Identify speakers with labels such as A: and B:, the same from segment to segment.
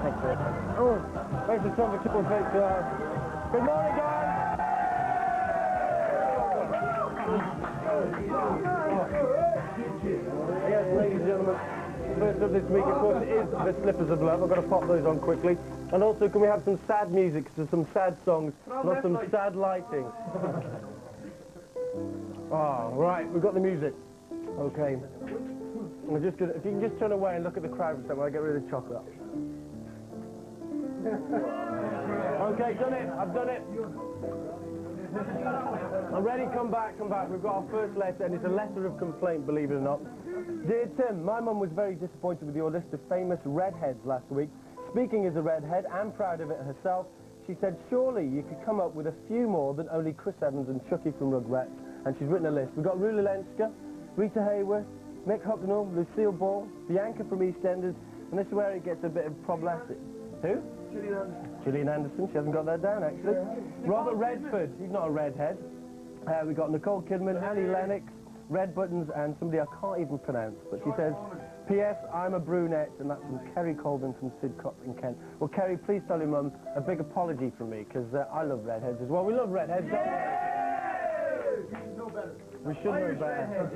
A: Thanks for it. Oh, thanks for some triple fix. Good morning, guys! Yes, ladies and gentlemen, first up this week, of course, is the Slippers of Love. I've got to pop those on quickly. And also, can we have some sad music, so some sad songs, not some sad lighting? Oh, right, we've got the music. Okay. I'm just gonna, if you can just turn away and look at the crowd for a second while I get rid of the chocolate. Okay, done it. I've done it. I'm ready. Come back, come back. We've got our first letter, and it's a letter of complaint, believe it or not. Dear Tim, my mum was very disappointed with your list of famous redheads last week. Speaking as a redhead, and proud of it herself, she said, surely you could come up with a few more than only Chris Evans and Chucky from Rugrats. And she's written a list. We've got Rula Lenska, Rita Hayworth, Mick Hucknall, Lucille Ball, Bianca from EastEnders, and this is where it gets a bit of problematic. Who?
B: Gillian Anderson.
A: Gillian Anderson, she hasn't got that down actually. Robert Redford, he's not a redhead. We've got Nicole Kidman, Annie Lennox, Red Buttons, and somebody I can't even pronounce, but she says, P.S. I'm a brunette, and that's from Kerry Colvin from Sidcup in Kent. Well, Kerry, please tell your mum a big apology from me, because I love redheads as well. We love redheads, don't we? We should know better.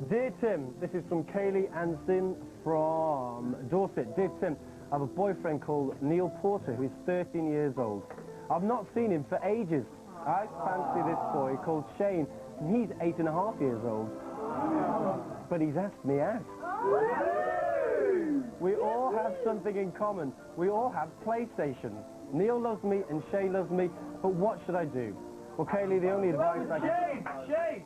A: Dear Tim, this is from Kaylee Ansin from Dorset. Dear Tim, I have a boyfriend called Neil Porter who is 13 years old. I've not seen him for ages. I fancy this boy called Shane, and he's 8.5 years old. But he's asked me out. We all have something in common. We all have PlayStations. Neil loves me and Shane loves me, but what should I do? Well, Kaylee, the only advice I can... Shane!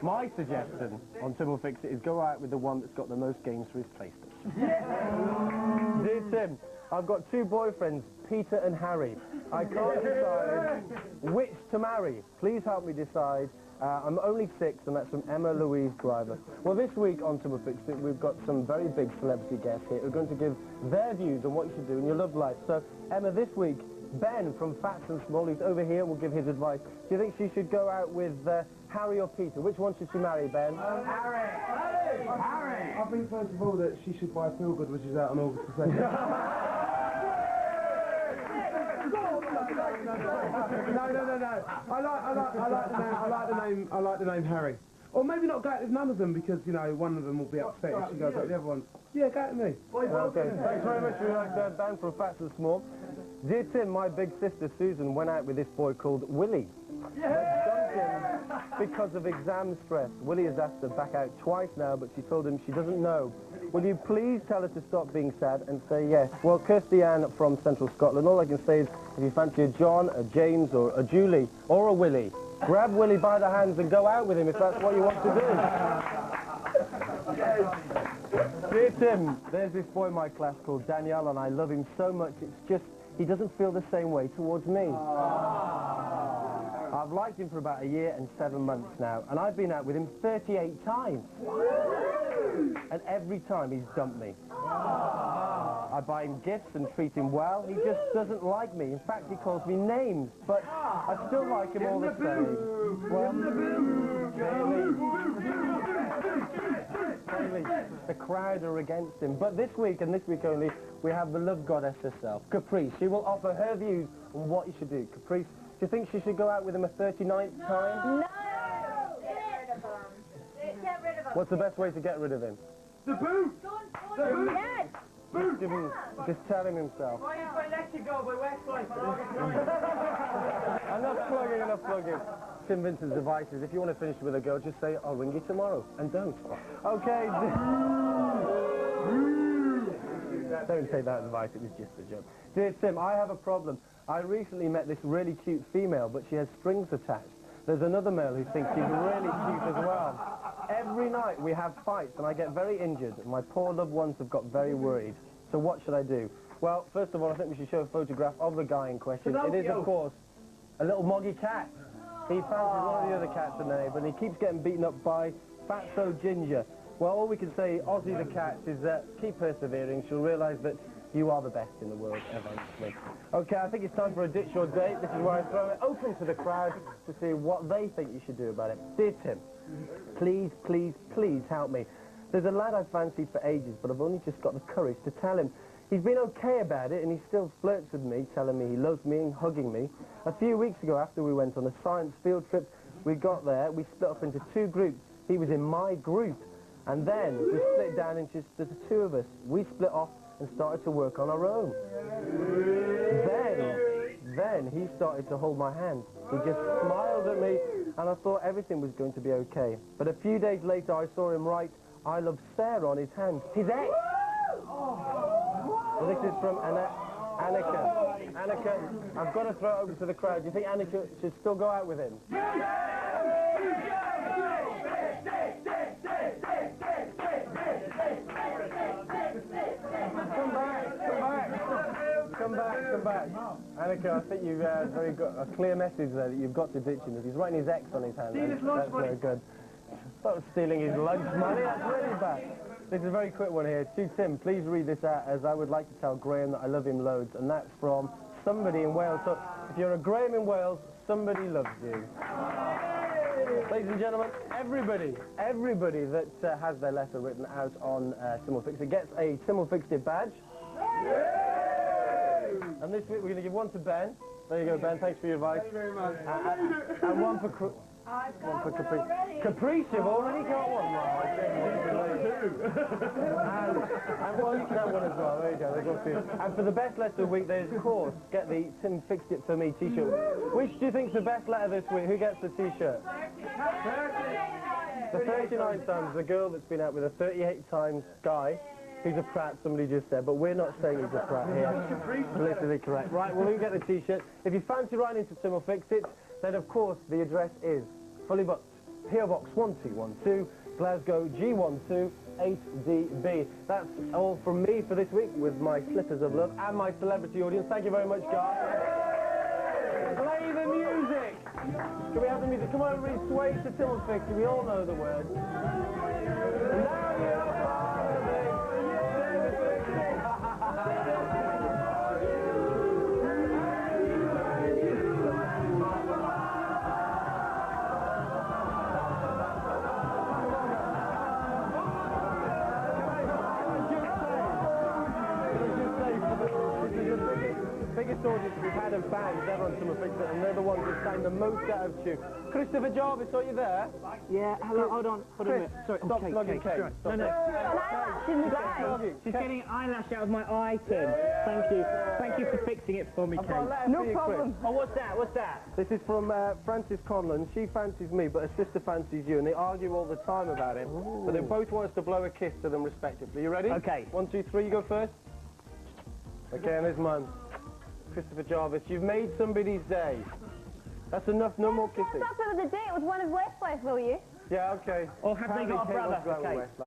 A: My suggestion on Tim Will Fix It is go out with the one that's got the most games for his PlayStation. Dear Tim, I've got two boyfriends, Peter and Harry. I can't decide which to marry. Please help me decide. I'm only 6, and that's from Emma Louise Driver. Well, this week on Tim Will Fix It, we've got some very big celebrity guests here who are going to give their views on what you should do in your love life. So, Emma, this week, Ben from Fats and Small, who's over here, will give his advice. Do you think she should go out with Harry or Peter? Which one should she marry, Ben?
B: Harry! I think, first of all, that she should buy Feel Good, which is out on August the 2nd. No. I like the name Harry. Or maybe not go out with none of them, because, you know, one of them will be upset if she goes out with the other one. Yeah, go out with me.
A: Okay, thanks very much for that, Ben from Fats and Small. Dear Tim, my big sister Susan went out with this boy called Willie. Because of exam stress. Willie has asked her back out twice now, but she told him she doesn't know. Will you please tell her to stop being sad and say yes? Well, Kirsty Ann from Central Scotland, all I can say is if you fancy a John, a James, or a Julie, or a Willie, grab Willie by the hands and go out with him if that's what you want to do. Dear Tim, there's this boy in my class called Danielle, and I love him so much, it's just, he doesn't feel the same way towards me. I've liked him for about 1 year and 7 months now, and I've been out with him 38 times. And every time he's dumped me. I buy him gifts and treat him well. He just doesn't like me. In fact, he calls me names, but I still like him all the same. Well, Bailey, the crowd are against him. But this week, and this week only, we have the love goddess herself, Caprice. She will offer her views on what you should do. Caprice, do you think she should go out with him a 39th time?
C: No! Get rid of him. Get rid of him.
A: What's the best way to get rid of him?
B: The boot!
C: The boot! Yes!
A: Just tell him himself.
D: Why you let you go by Westlife?
A: Enough plugging. Tim Vincent's advice is if you want to finish with a girl, just say, I'll ring you tomorrow. And don't. Okay. Don't take that advice, it was just a joke. Dear Tim, I have a problem. I recently met this really cute female, but she has strings attached. There's another male who thinks she's really cute as well. Every night we have fights, and I get very injured, and my poor loved ones have got very worried. So what should I do? Well, first of all, I think we should show a photograph of the guy in question. It is, of course, a little moggy cat. He fancies one of the other cats in the neighbour, and he keeps getting beaten up by Fatso Ginger. Well, all we can say, Ozzy the cat, is keep persevering. She'll realise that you are the best in the world, eventually. Okay, I think it's time for a ditch or date. This is where I throw it open to the crowd to see what they think you should do about it. Dear Tim, please, please, please help me. There's a lad I've fancied for ages, but I've only just got the courage to tell him. He's been okay about it, and he still flirts with me, telling me he loves me and hugging me. A few weeks ago, after we went on a science field trip, we got there, we split up into 2 groups. He was in my group, and then we split down into just the 2 of us. We split off and started to work on our own. Then he started to hold my hand. He just smiled at me, and I thought everything was going to be okay. But a few days later, I saw him write, "I love Sarah" on his hand. His ex! Well, this is from Annika. Annika, I've got to throw it over to the crowd. Do you think Annika should still go out with him? Come back. Annika, I think you've very got a clear message there that you've got to ditch him. He's writing his ex on his hand. That's very good. Stop stealing his lunch money, that's really bad. This is a very quick one here. To Tim, please read this out, as I would like to tell Graham that I love him loads, and that's from somebody in Wales. So if you're a Graham in Wales, somebody loves you. Ladies and gentlemen, everybody that has their letter written out on Tim will Fix It gets a Tim will Fix It badge. And this week we're going to give one to Ben. There you go, Ben. Thanks for your advice. Thank you very much. And one for Caprice. Caprice, you've already got one. And well, you can have one as well. There you go. They've got 2. And for the best letter of the week, there's, of course, get the Tim Fixed It For Me t-shirt. Which do you think's the best letter this week? Who gets the t-shirt? The 39 times, the girl that's been out with a 38 times guy. He's a prat, somebody just said, but we're not saying he's a prat here. Politically correct. Right, well, we get the t-shirt. If you fancy writing to Tim will Fix It, then, of course, the address is fully booked. P.O. Box 1212, Glasgow G12 8DB. That's all from me for this week with my slippers of love and my celebrity audience. Thank you very much, guys. Play the music. Can we have the music? Come on, everybody, sway to Tim will Fix It. We all know the words. Now you're part of it. Biggest audience we've had of bands ever on Tim will Fix It, and they're the ones that sang the most out of tune. Christopher Jarvis, are you there?
E: Yeah, hello, hold on a minute. Sorry,
A: stop slugging cake.
E: No. She's getting eyelash out of my eye, Tim. Thank you for fixing it for me, Kate.
A: No problem.
E: Oh, what's that?
A: This is from Frances Conlon. She fancies me, but her sister fancies you, and they argue all the time about it. Ooh. But they both want us to blow a kiss to them respectively. You ready?
E: Okay.
A: 1, 2, 3, you go first. Okay, and there's mine. Christopher Jarvis, you've made somebody's day. That's enough, no more kissing.
C: Stop it with a date with one of Westlife, will you?
A: Yeah, okay.
E: Or have they got a brother?
A: Okay.